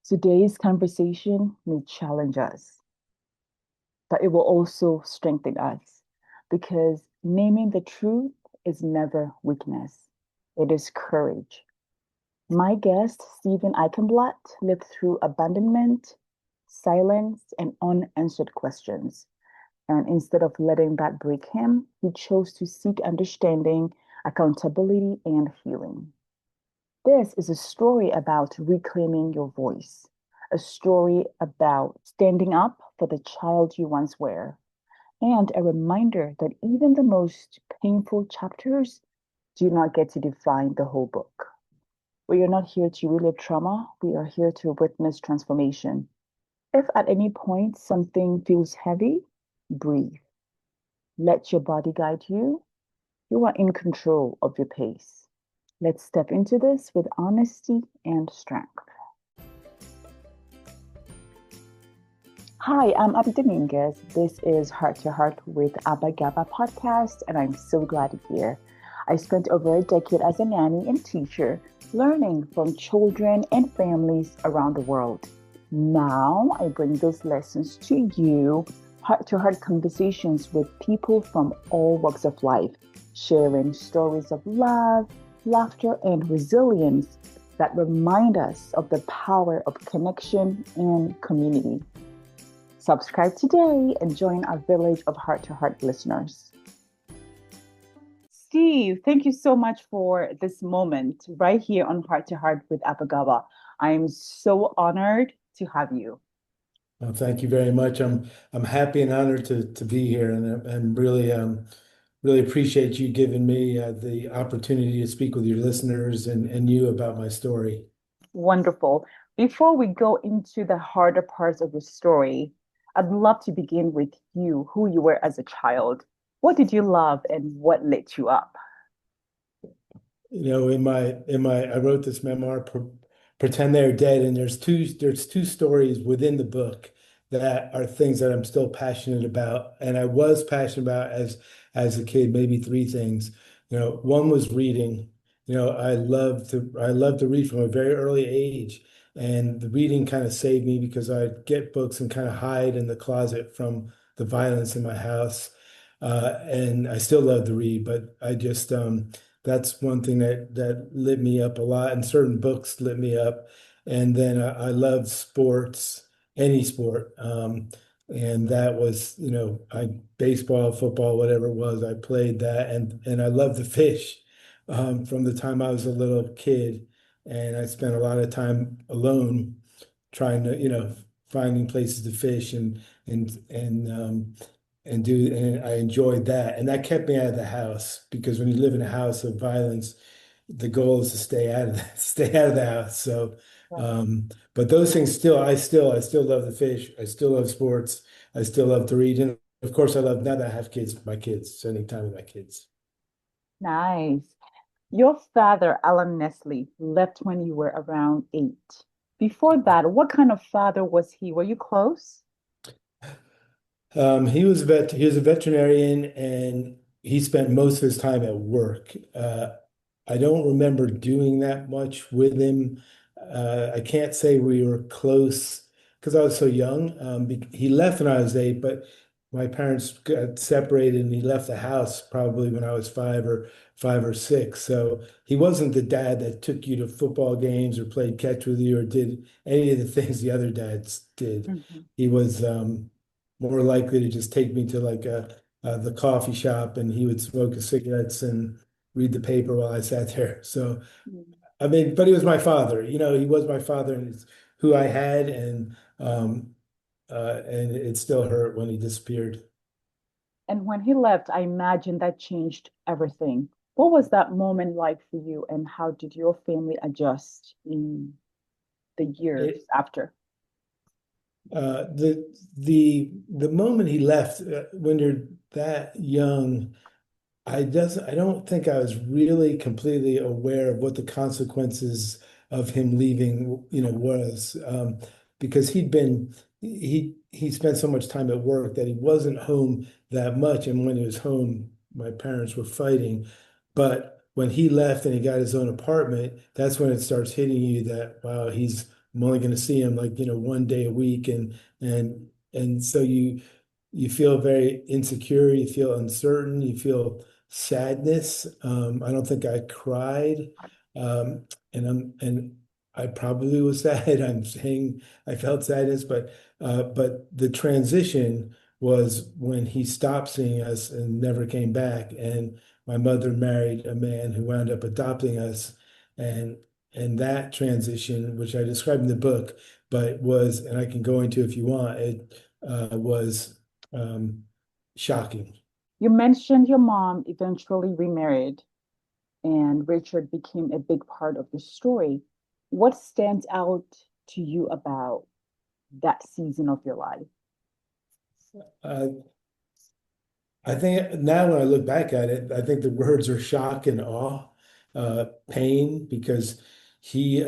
Today's conversation may challenge us, but it will also strengthen us because naming the truth is never weakness, it is courage. My guest, Stephen Eichenblatt, lived through abandonment, silence, and unanswered questions. And instead of letting that break him, he chose to seek understanding, accountability, and healing. This is a story about reclaiming your voice, a story about standing up for the child you once were, and a reminder that even the most painful chapters do not get to define the whole book. We are not here to relive trauma, we are here to witness transformation. If at any point something feels heavy, breathe. Let your body guide you. You are in control of your pace. Let's step into this with honesty and strength. Hi, I'm Abby Dominguez. This is Heart to Heart with Abagaba podcast, and I'm so glad you're here. I spent over a decade as a nanny and teacher, learning from children and families around the world. Now I bring those lessons to you, heart to heart conversations with people from all walks of life, sharing stories of love, laughter, and resilience that remind us of the power of connection and community. Subscribe today and join our village of heart to heart listeners. Steve, thank you so much for this moment right here on Heart to Heart with Abagaba. I'm so honored to have you. Well, thank you very much. I'm happy and honored to be here, and really appreciate you giving me the opportunity to speak with your listeners and you about my story. Wonderful. Before we go into the harder parts of your story, I'd love to begin with you, who you were as a child. What did you love and what lit you up? In my I wrote this memoir, Pretend They're Dead, and there's two stories within the book that are things that I'm still passionate about, and I was passionate about as a kid. Maybe three things. One was reading. I loved to read from a very early age, and the reading kind of saved me because I'd get books and kind of hide in the closet from the violence in my house. And I still love to read, but I just that's one thing that lit me up a lot, and certain books lit me up. And then I loved sports, any sport. And that was, I baseball, football, whatever it was, I played that, and I loved to fish from the time I was a little kid, and I spent a lot of time alone trying to, finding places to fish and I enjoyed that, and that kept me out of the house because when you live in a house of violence, the goal is to stay out of stay out of the house. So, Right. but those things I still love the fish. I still love sports. I still love to read, and of course, I love now that I have kids. My kids, spending time with my kids. Nice. Your father, Alan Nestle, left when you were around 8. Before that, what kind of father was he? Were you close? He was a veterinarian, and he spent most of his time at work. I don't remember doing that much with him. I can't say we were close because I was so young. He left when I was 8, but my parents got separated, and he left the house probably when I was 5 or 6. So he wasn't the dad that took you to football games or played catch with you or did any of the things the other dads did. Mhm. He was more likely to just take me to like the coffee shop, and he would smoke his cigarettes and read the paper while I sat there. So, Mm. I mean, but he was my father. He was my father, and it's who I had, and it still hurt when he disappeared. And when he left, I imagine that changed everything. What was that moment like for you, and how did your family adjust in the years It, after? the moment he left, when you're that young, I don't think I was really completely aware of what the consequences of him leaving, was, because he spent so much time at work that he wasn't home that much, and when he was home, my parents were fighting. But when he left and he got his own apartment, that's when it starts hitting you that wow, he's I'm only going to see him like, 1 day a week. And so you feel very insecure, you feel uncertain, you feel sadness. I don't think I cried. Um, and I probably was sad. I'm saying I felt sadness, but the transition was when he stopped seeing us and never came back. And my mother married a man who wound up adopting us. And and that transition, which I described in the book, but was, and I can go into if you want, it was um, shocking. You mentioned your mom eventually remarried and Richard became a big part of the story. What stands out to you about that season of your life? Uh, I think now when I look back at it, I think the words are shock and awe, pain, because he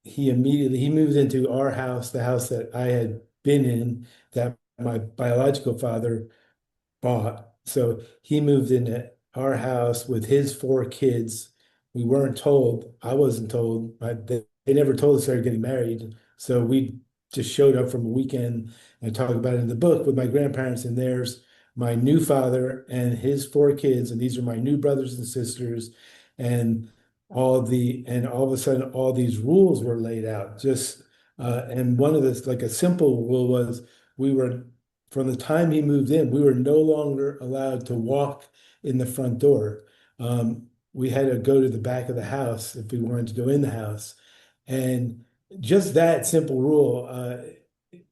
he immediately he moved into our house, the house that I had been in, that my biological father bought. So he moved into our house with his 4 kids. We weren't told. I wasn't told. They never told us they were getting married. So we just showed up from a weekend, and I talk about it in the book with my grandparents, and there's my new father and his 4 kids, and these are my new brothers and sisters, and all of a sudden all these rules were laid out. Just and one of this, like a simple rule was, we were from the time he moved in, we were no longer allowed to walk in the front door. We had to go to the back of the house if we wanted to go in the house. And just that simple rule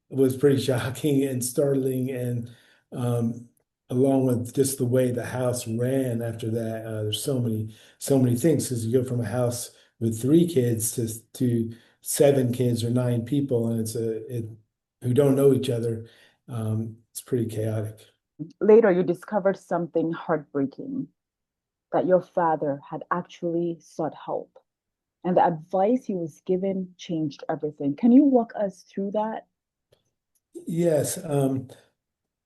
was pretty shocking and startling. And um, along with just the way the house ran after that, there's so many things, because you go from a house with 3 kids to 7 kids or 9 people, and who don't know each other. It's pretty chaotic. Later, you discovered something heartbreaking that your father had actually sought help, and the advice he was given changed everything. Can you walk us through that? Yes.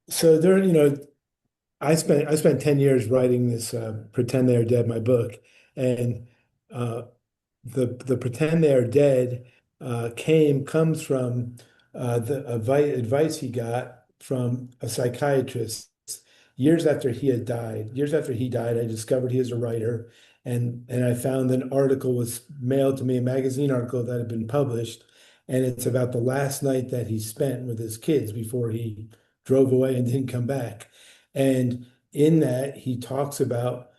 So there, I spent 10 years writing this Pretend They Are Dead, my book. And uh, the Pretend They Are Dead comes from the advice he got from a psychiatrist years after he had died. Years after he died, I discovered he is a writer, and I found an article was mailed to me, a magazine article that had been published, and it's about the last night that he spent with his kids before he drove away and didn't come back. And in that, he talks about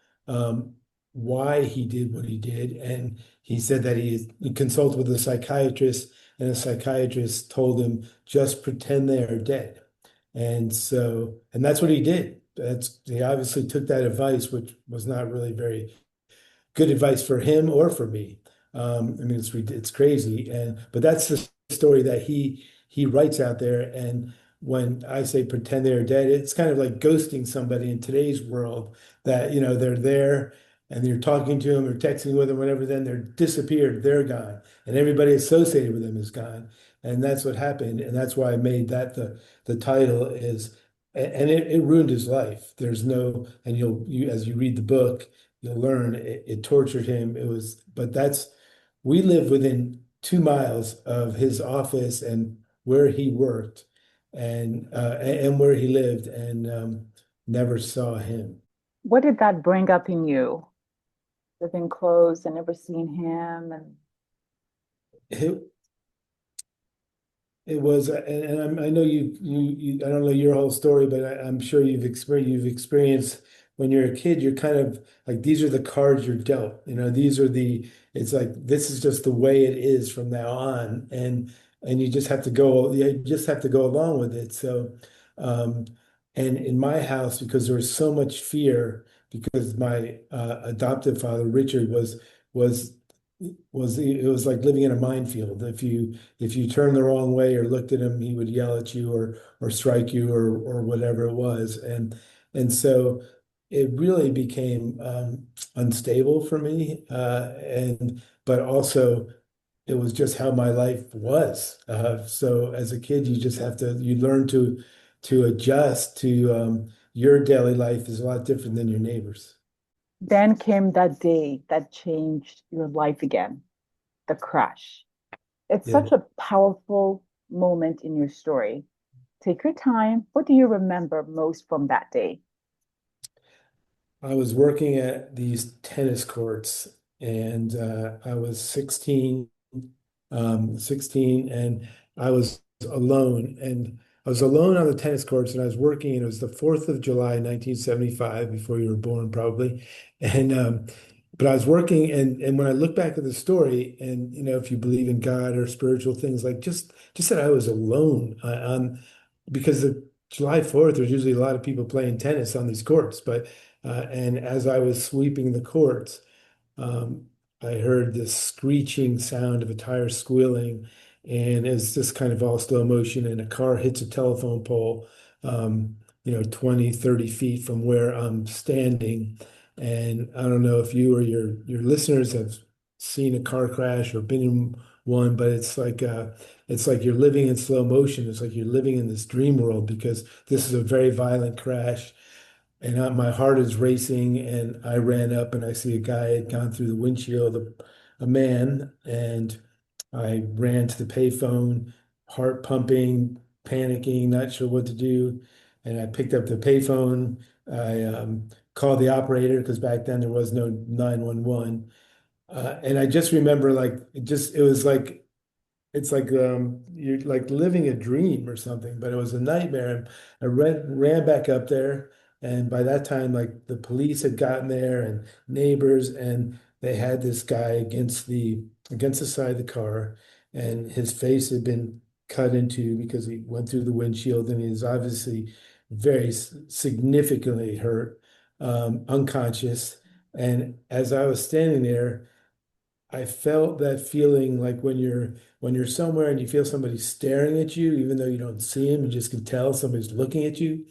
why he did what he did, and he said that he consulted with a psychiatrist, and the psychiatrist told him, just pretend they are dead. And that's what he did. He obviously took that advice, which was not really very good advice for him or for me. I mean, it's crazy, but that's the story that he writes out there. And when I say pretend they're dead, it's kind of like ghosting somebody in today's world, that they're there and you're talking to them or texting with them, whatever. Then they're disappeared, they're gone, and everybody associated with them is gone. And that's what happened, and that's why I made that the title is. And it ruined his life. There's no, and as you read the book, you'll learn it tortured him. But we live within 2 miles of his office and where he worked, and where he lived, and never saw him. What did that bring up in you? Living close and never seeing him, and It, It was, I know I don't know your whole story, but I'm sure you've experienced when you're a kid, you're kind of like, these are the cards you're dealt. It's like, this is just the way it is from now on. And you just have to go along with it. So, um, and in my house, because there was so much fear, because my adoptive father, Richard, was, it was like living in a minefield. If you turned the wrong way or looked at him, he would yell at you or strike you or whatever it was. And so it really became unstable for me. And but also it was just how my life was. So as a kid, you learn to adjust to your daily life is a lot different than your neighbors. then came that day that changed your life again, the crash. It's Yeah. such a powerful moment in your story. Take your time. What do you remember most from that day? I was working at these tennis courts and I was 16, and I was alone. And I was alone on the tennis courts and I was working, and it was the 4th of July, 1975, before you were born, probably. And but I was working, and when I look back at the story, and if you believe in God or spiritual things, like just that I was alone because the July 4th, there's usually a lot of people playing tennis on these courts, but and as I was sweeping the courts, um, I heard this screeching sound of a tire squealing, and it's just kind of all slow motion, and a car hits a telephone pole, 20, 30 feet from where I'm standing. And I don't know if you or your listeners have seen a car crash or been in one, but it's like you're living in slow motion. It's like you're living in this dream world because this is a very violent crash. And my heart is racing, and I ran up and I see a guy had gone through the windshield, a man, and I ran to the payphone, heart pumping, panicking, not sure what to do. And I picked up the payphone. I called the operator because back then there was no 911. And I just remember like it was like it's like you're like living a dream or something, but it was a nightmare. And I ran back up there, and by that time, like the police had gotten there and neighbors, and they had this guy against the side of the car, and his face had been cut into because he went through the windshield, and he was obviously very significantly hurt, unconscious. And as I was standing there, I felt that feeling like when you're somewhere and you feel somebody staring at you, even though you don't see him, you just can tell somebody's looking at you.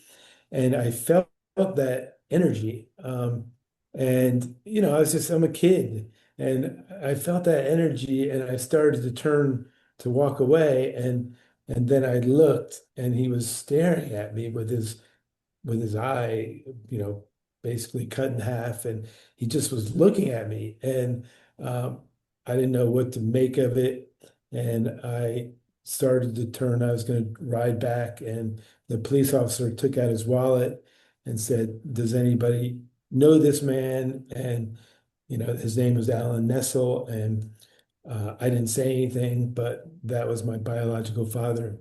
And I felt that energy. And I'm a kid, and I felt that energy, and I started to turn to walk away, and then I looked, and he was staring at me with his eye, basically cut in half, and he just was looking at me, and um, I didn't know what to make of it, and I started to turn. I was going to ride back, and the police officer took out his wallet and said, "Does anybody know this man?" And his name was Alan Nessel, and I didn't say anything, but that was my biological father,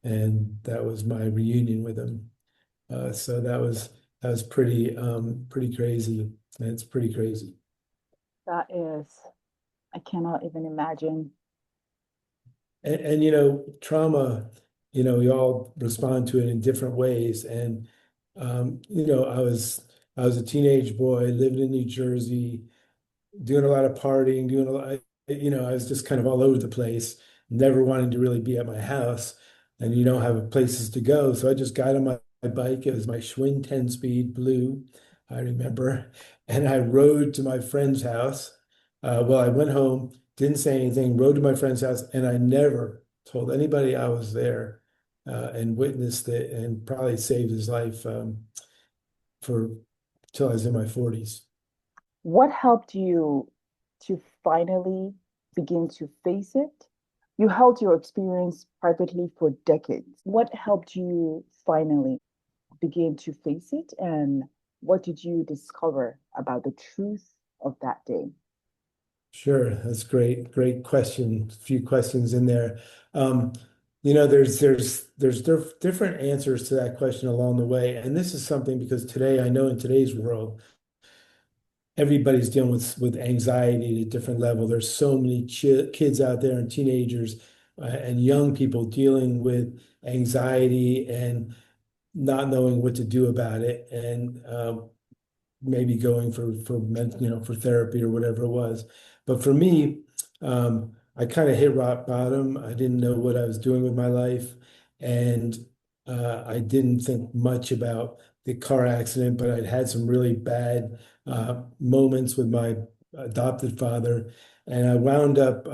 and that was my reunion with him. So that was pretty crazy. It's pretty crazy. That is, I cannot even imagine. And trauma, we all respond to it in different ways. And I was a teenage boy, lived in New Jersey, doing a lot of partying, doing a lot, I was just kind of all over the place, never wanting to really be at my house, and you don't have places to go. So I just got on my bike. It was my Schwinn 10-speed blue, I remember, and I rode to my friend's house. Well, I went home, didn't say anything, rode to my friend's house, and I never told anybody I was there, and witnessed it, and probably saved his life for till I was in my 40s. What helped you to finally begin to face it? You held your experience privately for decades. What helped you finally begin to face it? And what did you discover about the truth of that day? Sure, that's great. Great question. A few questions in there. Um, there's different answers to that question along the way, and this is something because today I know in today's world everybody's dealing with anxiety at a different level. There's so many kids out there and teenagers and young people dealing with anxiety and not knowing what to do about it, and maybe going for therapy or whatever it was. But for me, I kind of hit rock bottom. I didn't know what I was doing with my life, and I didn't think much about the car accident. But I'd had some really bad moments with my adopted father, and I wound up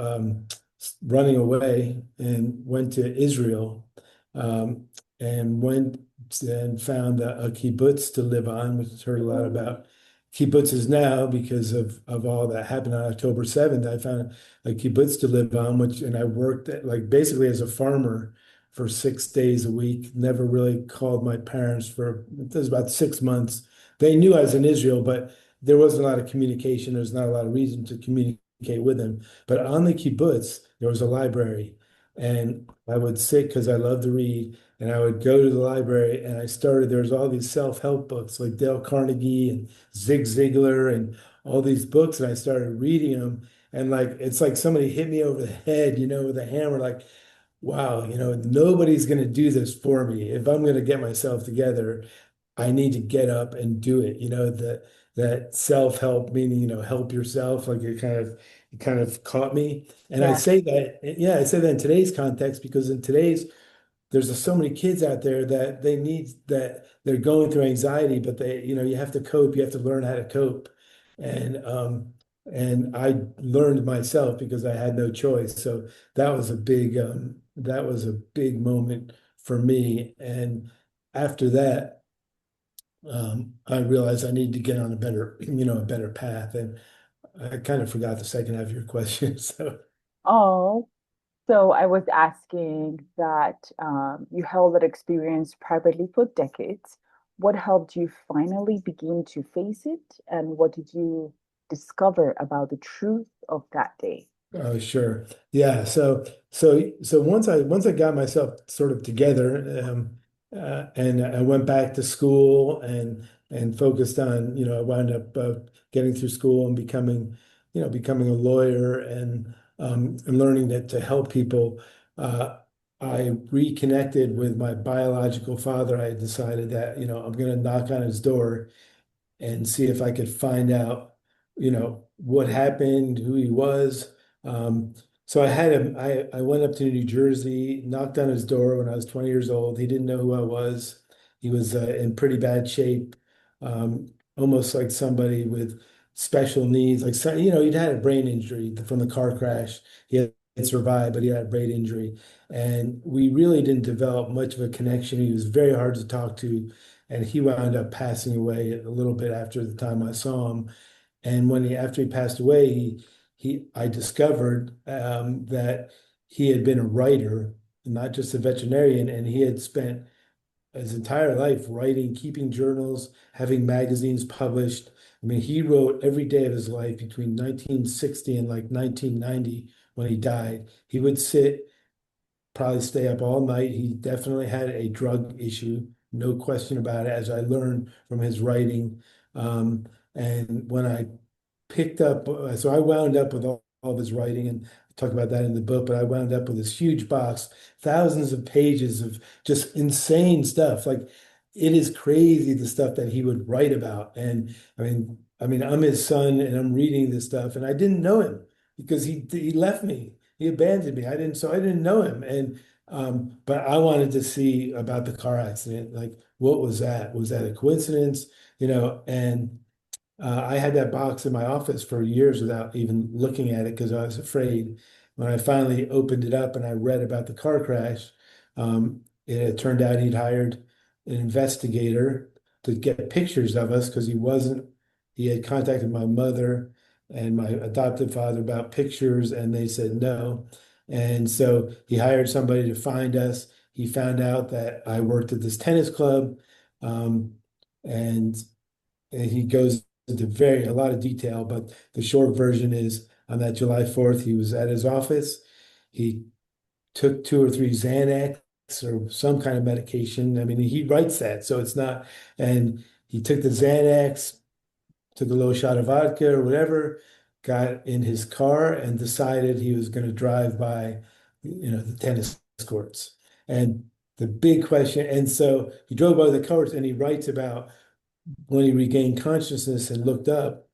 running away and went to Israel, um, and went and found a kibbutz to live on, which I heard a lot Ooh, about. kibbutzes now because of all that happened on October 7th. I found a kibbutz to live on, which and I worked at, like basically as a farmer for 6 days a week. Never really called my parents for it was about 6 months. They knew I was in Israel, but there wasn't a lot of communication. There's not a lot of reason to communicate with them. But on the kibbutz, there was a library, and I would sit because I love to read. And I would go to the library and I started, there's all these self-help books like Dale Carnegie and Zig Ziglar and all these books. And I started reading them. And like, it's like somebody hit me over the head, with a hammer, like, wow, nobody's going to do this for me. If I'm going to get myself together, I need to get up and do it. That self-help meaning, help yourself, like it kind of caught me. And I Yeah. say that, yeah, I say that in today's context because in today's there's so many kids out there that they're going through anxiety, but you have to cope, you have to learn how to cope. And I learned myself because I had no choice. So that was a big moment for me. And after that, I realized I need to get on a better path. And I kind of forgot the second half of your question. So Oh, so I was asking that you held that experience privately for decades. What helped you finally begin to face it, and what did you discover about the truth of that day? Oh, sure. Yeah. So once I got myself sort of together, and I went back to school and focused on, I wound up getting through school and becoming a lawyer and learning that to help people. Uh, I reconnected with my biological father. I decided that, I'm going to knock on his door and see if I could find out, what happened, who he was. So I had him, I went up to New Jersey, knocked on his door when I was 20 years old. He didn't know who I was. He was in pretty bad shape, almost like somebody with special needs. Like, he'd had a brain injury from the car crash. He had survived, but he had a brain injury. And we really didn't develop much of a connection. He was very hard to talk to, and he wound up passing away a little bit after the time I saw him. And after he passed away, I discovered that he had been a writer, not just a veterinarian, and he had spent his entire life writing, keeping journals, having magazines published. I mean, he wrote every day of his life between 1960 and like 1990 when he died. He would probably stay up all night. He definitely had a drug issue, no question about it, as I learned from his writing. And when I picked up, so I wound up with all of his writing, and I talk about that in the book, but I wound up with this huge box, thousands of pages of just insane stuff. Like it is crazy the stuff that he would write about. And I mean, I'm his son and I'm reading this stuff, and I didn't know him because he left me. He abandoned me. I didn't know him. And but I wanted to see about the car accident. Like, what was that? Was that a coincidence? And I had that box in my office for years without even looking at it because I was afraid. When I finally opened it up and I read about the car crash, it had turned out he'd hired an investigator to get pictures of us because he had contacted my mother and my adoptive father about pictures, and they said no. And so he hired somebody to find us. He found out that I worked at this tennis club, um, and he goes into a lot of detail, but the short version is on that July 4th, he was at his office. He took two or three Xanax or some kind of medication. I mean, he writes that, so it's not, and he took the Xanax, took a little shot of vodka or whatever, got in his car and decided he was going to drive by, the tennis courts. And the big question, and so he drove by the courts and he writes about when he regained consciousness and looked up,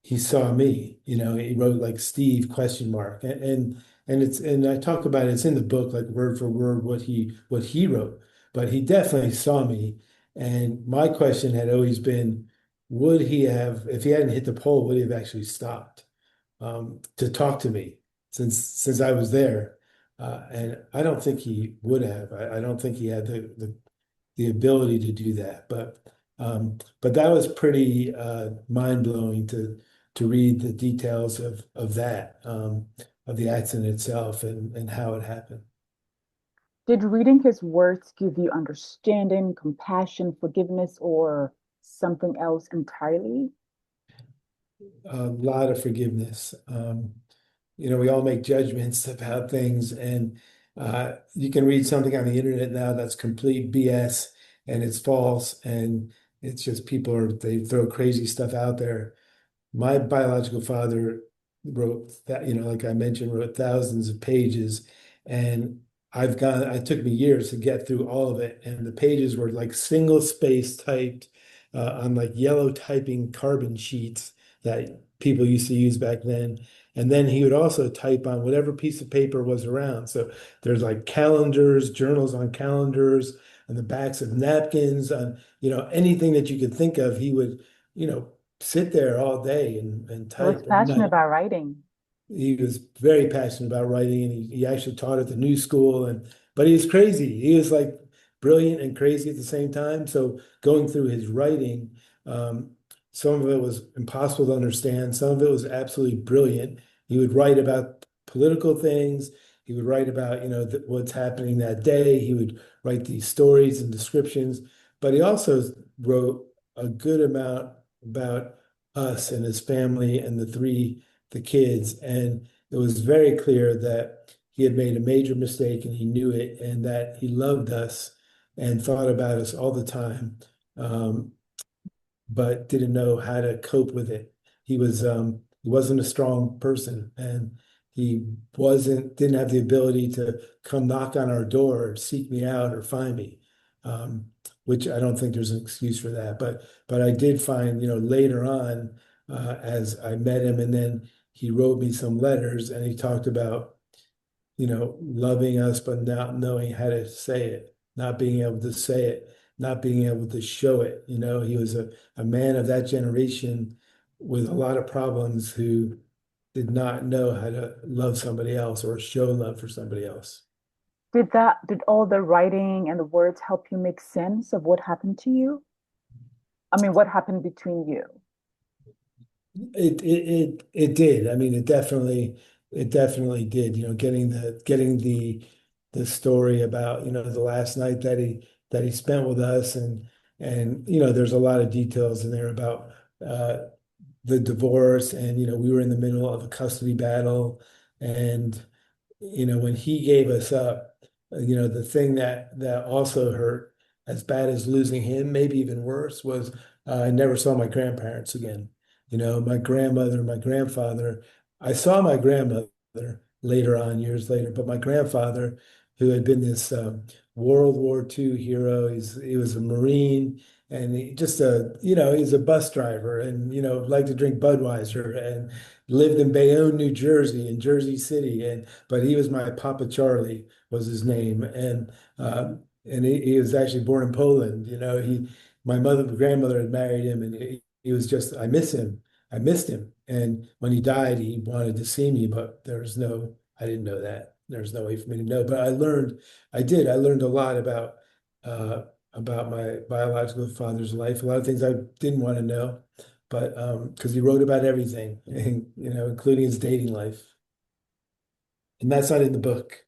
he saw me. He wrote like Steve question mark. And I talk about it, it's in the book, like word for word what he wrote. But he definitely saw me. And my question had always been, would he have, if he hadn't hit the pole, would he have actually stopped to talk to me since I was there? And I don't think he would have. I don't think he had the ability to do that. But But that was pretty mind-blowing to read the details of the accident itself and how it happened. Did reading his words give you understanding, compassion, forgiveness, or something else entirely? A lot of forgiveness. We all make judgments about things, and you can read something on the internet now that's complete BS and it's false, and it's just they throw crazy stuff out there. My biological father wrote that, like I mentioned, wrote thousands of pages, and it took me years to get through all of it. And the pages were like single space typed on like yellow typing carbon sheets that people used to use back then. And then he would also type on whatever piece of paper was around. So there's like calendars, journals on calendars, and the backs of napkins, on, anything that you could think of, he would, you know, sit there all day and I was type at passionate night. about writing. He was very passionate about writing, and he actually taught at the new school. But he was crazy. He was like brilliant and crazy at the same time. So going through his writing, um, some of it was impossible to understand. Some of it was absolutely brilliant. He would write about political things. He would write about, what's happening that day. He would write these stories and descriptions. But he also wrote a good amount about us and his family and the kids. And it was very clear that he had made a major mistake and he knew it, and that he loved us and thought about us all the time, um, but didn't know how to cope with it. He wasn't a strong person, and he didn't have the ability to come knock on our door or seek me out or find me. Um, which I don't think there's an excuse for that. But I did find, later on, as I met him, and then he wrote me some letters, and he talked about, loving us, but not knowing how to say it, not being able to say it, not being able to show it. He was a man of that generation with a lot of problems, who did not know how to love somebody else or show love for somebody else. Did all the writing and the words help you make sense of what happened to you? I mean, what happened between you? It did. I mean, it definitely did. Getting the story about, the last night that he spent with us, and there's a lot of details in there about uh the divorce, and we were in the middle of a custody battle, and when he gave us up, the thing that also hurt, as bad as losing him, maybe even worse, was I never saw my grandparents again. My grandmother, my grandfather. I saw my grandmother later on, years later, but my grandfather, who had been this World War II hero, he was a Marine, and he's a bus driver, and liked to drink Budweiser, and lived in Bayonne, New Jersey, in Jersey City, and but he was my Papa Charlie, was his name, and he was actually born in Poland. My grandmother had married him, and he was just, I miss him. I missed him. And when he died, he wanted to see me, but I didn't know that. There's no way for me to know. But I learned a lot uh, about my biological father's life, a lot of things I didn't want to know, but because he wrote about everything, including his dating life. And that's not in the book.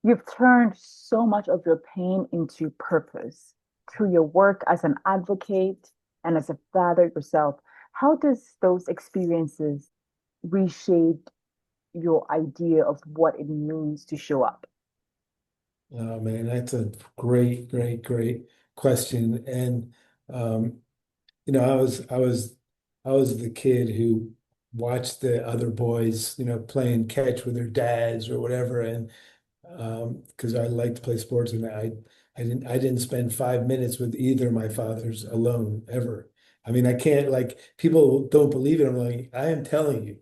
You've turned so much of your pain into purpose through your work as an advocate and as a father yourself. How does those experiences reshape your idea of what it means to show up? Oh man, that's a great, great, great question. And um, I was the kid who watched the other boys, playing catch with their dads or whatever, and because I like to play sports, and I didn't spend 5 minutes with either of my fathers alone ever. I mean, I can't, like, people don't believe it. I'm like, I am telling you,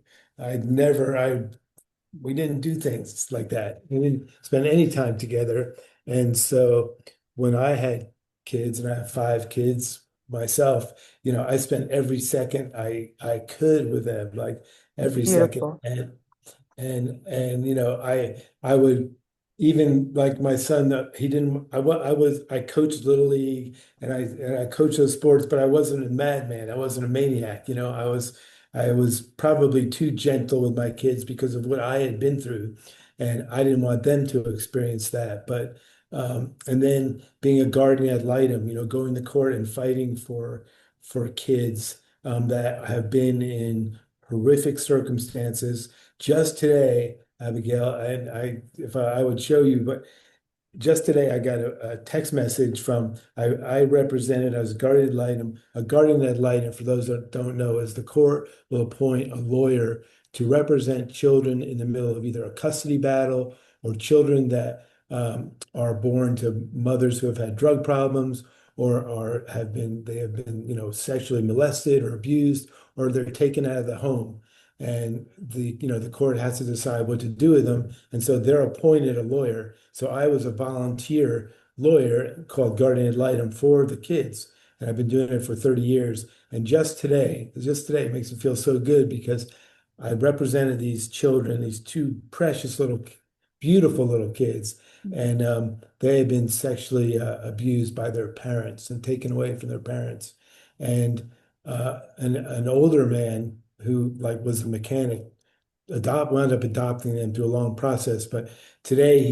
we didn't do things like that. We didn't spend any time together. And so when I had kids, and I have 5 kids myself, I spent every second I could with them, like every second. Beautiful. And I would. even like my son, he didn't. I coached Little League and I coached those sports, but I wasn't a madman. I wasn't a maniac. I was probably too gentle with my kids because of what I had been through, and I didn't want them to experience that. But and then being a guardian ad litem, going to court and fighting for kids that have been in horrific circumstances. Just today. Abigail, and if I would show you, but just today I got a text message from I represented as guardian ad litem. A guardian ad litem, for those that don't know, is the court will appoint a lawyer to represent children in the middle of either a custody battle or children that are born to mothers who have had drug problems or they have been sexually molested or abused or they're taken out of the home. And the court has to decide what to do with them. And so they're appointed a lawyer. So I was a volunteer lawyer called guardian ad litem for the kids. And I've been doing it for 30 years. And just today, it makes me feel so good because I represented these children, these two precious little, beautiful little kids. And they had been sexually abused by their parents and taken away from their parents. And an older man who like was a mechanic wound up adopting them through a long process. But today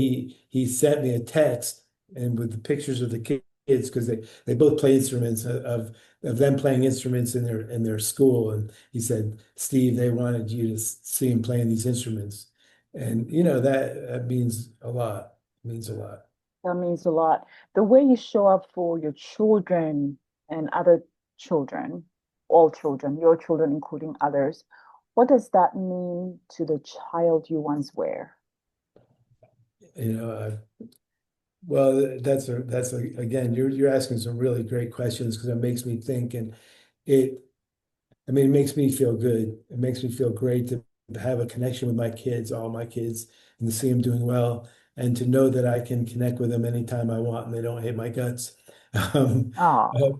he sent me a text and with the pictures of the kids because they both play instruments of them playing instruments in their school. And he said, Steve, they wanted you to see him playing these instruments. And that means a lot. It means a lot. That means a lot. The way you show up for your children and other children, all children, your children, including others, what does that mean to the child you once were? You know, well, again, you're asking some really great questions because it makes me think, and it I mean, it makes me feel good. It makes me feel great to have a connection with my kids, all my kids, and to see them doing well, and to know that I can connect with them anytime I want and they don't hate my guts. Um, Oh, uh,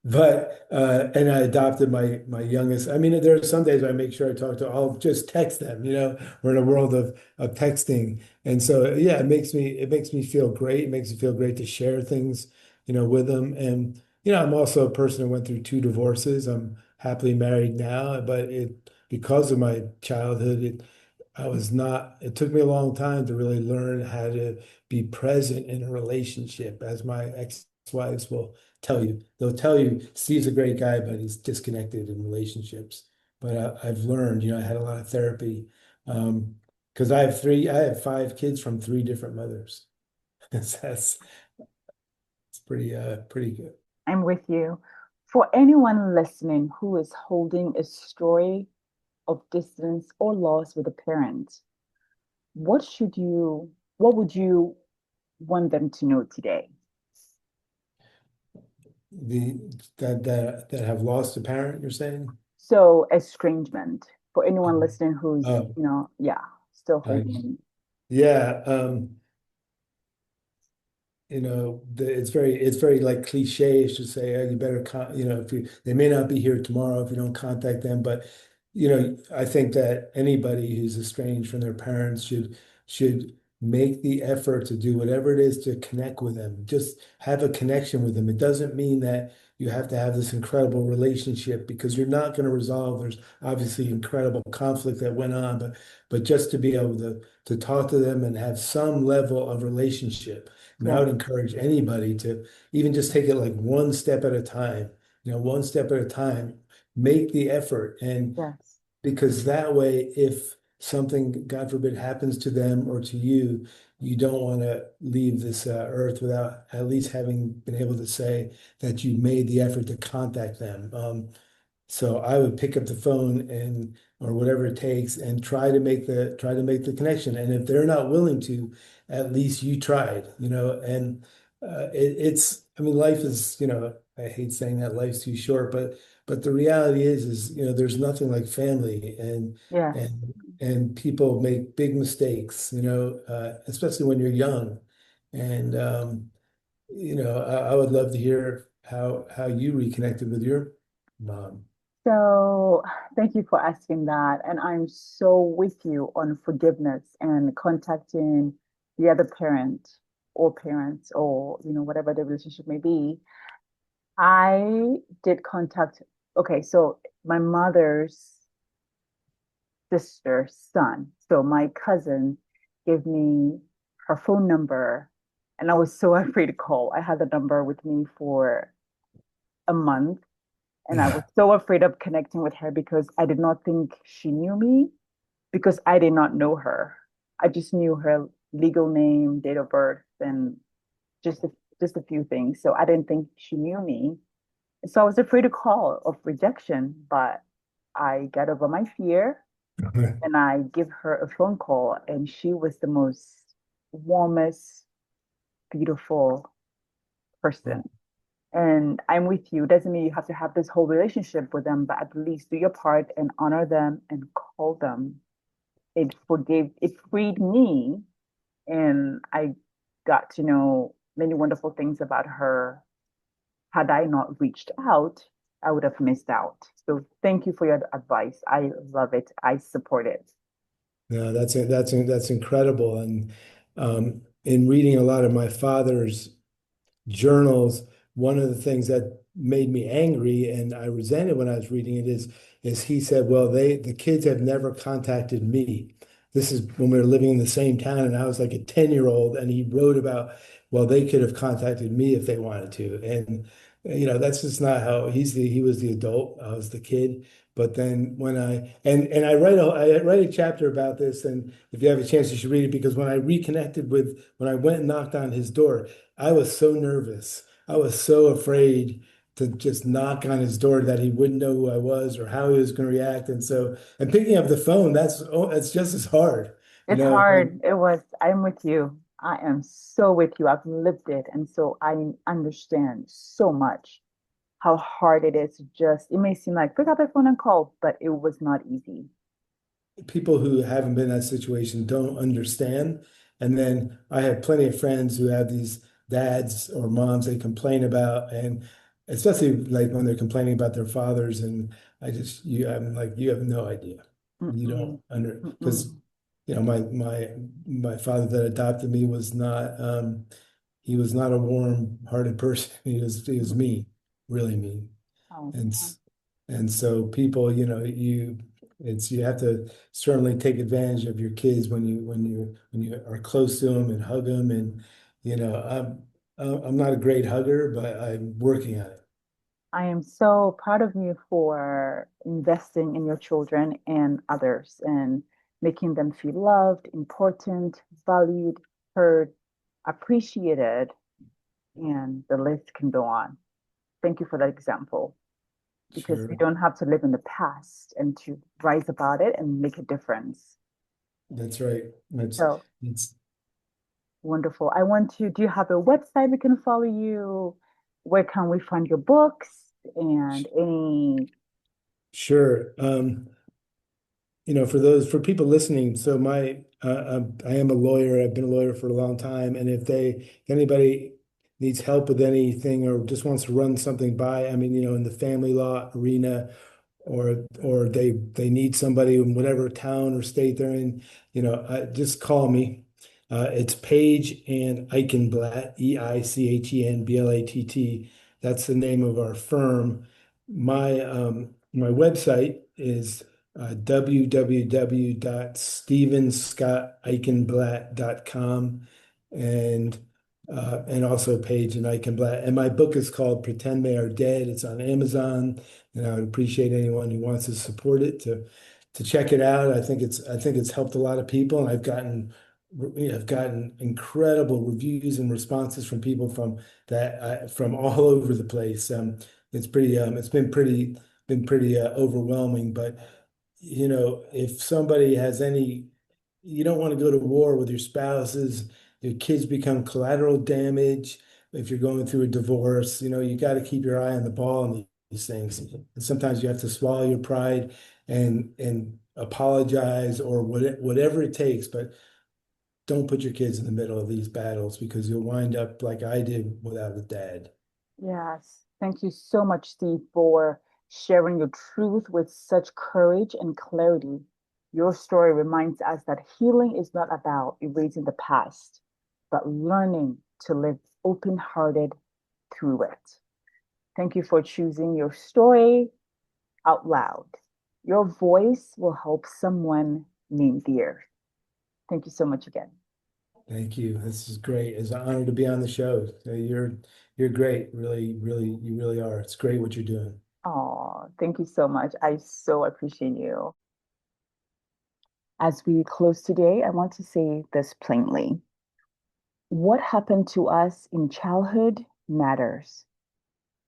but and I adopted my youngest. I mean, there are some days I make sure I talk to. I'll just text them. We're in a world of texting, and so yeah, it makes me feel great. It makes me feel great to share things, with them. And I'm also a person who went through two divorces. I'm happily married now, but because of my childhood, I was not. It took me a long time to really learn how to be present in a relationship, as my ex-wives will tell you. They'll tell you Steve's a great guy, but he's disconnected in relationships. But I've learned, I had a lot of therapy because I have five kids from three different mothers. That's it's pretty good. I'm with you. For anyone listening who is holding a story of distance or loss with a parent, what would you want them to know today? The that have lost a parent, you're saying? So, estrangement, for anyone Um, listening who's, Oh, yeah, still I, holding. yeah. It's very like cliche to say, oh, you better if they may not be here tomorrow if you don't contact them. But I think that anybody who's estranged from their parents should make the effort to do whatever it is to connect with them. Just have a connection with them. It doesn't mean that you have to have this incredible relationship because you're not going to resolve. There's obviously incredible conflict that went on, but just to be able to talk to them and have some level of relationship. I mean, I Yes, would encourage anybody to even just take it like one step at a time, one step at a time, make the effort. And yes, because that way, if something, God forbid, happens to them or to you, you don't want to leave this earth without at least having been able to say that you made the effort to contact them. So I would pick up the phone and or whatever it takes and try to make the connection. And if they're not willing to, at least you tried. And it's I mean life is, I hate saying that life's too short, but the reality is there's nothing like family yes. and people make big mistakes, especially when you're young. And I would love to hear how you reconnected with your mom. So, thank you for asking that. And I'm so with you on forgiveness and contacting the other parent or parents or, whatever the relationship may be, I did contact, okay, so my mother's sister's son. So my cousin gave me her phone number and I was so afraid to call. I had the number with me for a month and I was Yeah. so afraid of connecting with her because I did not think she knew me because I did not know her. I just knew her legal name, date of birth, and just a, just a few things. So I didn't think she knew me. So I was afraid to call of rejection, but I got over my fear and I give her a phone call, and she was the most warmest, beautiful person. And I'm with you. It doesn't mean you have to have this whole relationship with them, but at least do your part and honor them and call them. It freed me, and I got to know many wonderful things about her. Had I not reached out, I would have missed out. So thank you for your advice. I love it. I support it. No, that's incredible. And in reading a lot of my father's journals, one of the things that made me angry and I resented when I was reading it is he said, well, the kids have never contacted me. This is when we were living in the same town and I was like a 10-year-old and he wrote about, well, they could have contacted me if they wanted to. And that's just not how he was the adult, I was the kid. But then when and I write a chapter about this, and if you have a chance, you should read it because when I reconnected with when I went and knocked on his door, I was so nervous. I was so afraid to just knock on his door that he wouldn't know who I was or how he was going to react. And so, and picking up the phone, that's just as hard, you It's know. hard. It was. I'm with you. I am so with you. I've lived it. And so I understand so much how hard it is to just, it may seem like pick up the phone and call, but it was not easy. People who haven't been in that situation don't understand. And then I have plenty of friends who have these dads or moms they complain about, and especially like when they're complaining about their fathers. And I'm like, you have no idea. You Mm-mm, don't under because mm-mm, my father that adopted me was not he was not a warm-hearted person. He was mm-mm. mean, really mean. Oh, And and so people, you have to certainly take advantage of your kids when you are close to them and hug them. And I'm not a great hugger, but I'm working on it. I am so proud of you for investing in your children and others and making them feel loved, important, valued, heard, appreciated, and the list can go on. Thank you for that example because we Sure, don't have to live in the past and to rise about it and make a difference. that's right. So It's wonderful. Do you have a website we can follow you? Where can we find your books and any? sure. For people listening, so I am a lawyer. I've been a lawyer for a long time, and if anybody needs help with anything or just wants to run something by, I mean, in the family law arena, or they need somebody in whatever town or state they're in, just call me. It's Page and Eichenblatt, Eichenblatt. That's the name of our firm. My website is www.stevenscotteichenblatt.com, and and also Page and Eichenblatt. And my book is called Pretend They Are Dead. It's on Amazon, and I would appreciate anyone who wants to support it to check it out. I think it's helped a lot of people, and I've gotten incredible reviews and responses from people from all over the place. It's been pretty overwhelming, but if somebody has you don't want to go to war with your spouses, your kids become collateral damage. If you're going through a divorce, you got to keep your eye on the ball on these things. And sometimes you have to swallow your pride and apologize or whatever it takes, but don't put your kids in the middle of these battles because you'll wind up like I did without a dad. Yes. Thank you so much, Steve, for sharing your truth with such courage and clarity. Your story reminds us that healing is not about erasing the past. but learning to live open hearted through it. Thank you for choosing your story out loud. Your voice will help someone name the earth. Thank you so much again. Thank you. This is great. It's an honor to be on the show. You're great. Really, really, you really are. It's great what you're doing. Oh, thank you so much. I so appreciate you. As we close today, I want to say this plainly. What happened to us in childhood matters,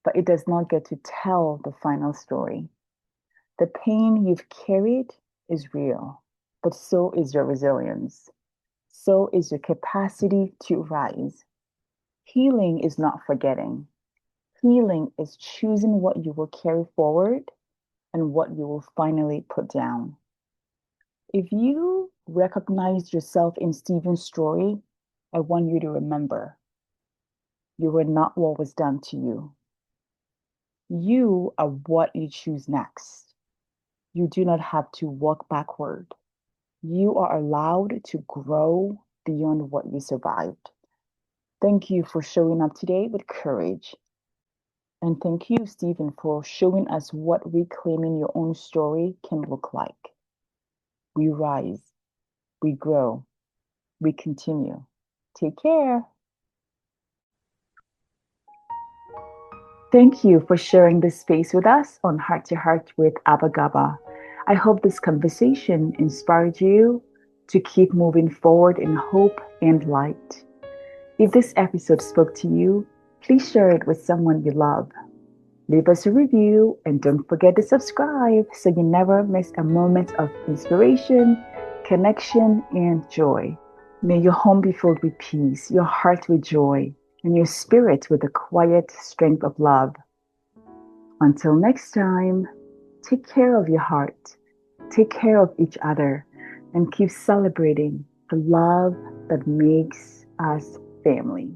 but it does not get to tell the final story. The pain you've carried is real, but so is your resilience. So is your capacity to rise. Healing is not forgetting. Healing is choosing what you will carry forward and what you will finally put down. If you recognize yourself in Stephen's story, I want you to remember you were not what was done to you. You are what you choose next. You do not have to walk backward. You are allowed to grow beyond what you survived. Thank you for showing up today with courage. And thank you, Stephen, for showing us what reclaiming your own story can look like. We rise, we grow, we continue. Take care. Thank you for sharing this space with us on Heart to Heart with Abagaba. I hope this conversation inspired you to keep moving forward in hope and light. If this episode spoke to you, please share it with someone you love. Leave us a review and don't forget to subscribe so you never miss a moment of inspiration, connection, and joy. May your home be filled with peace, your heart with joy, and your spirit with the quiet strength of love. Until next time, take care of your heart, take care of each other, and keep celebrating the love that makes us family.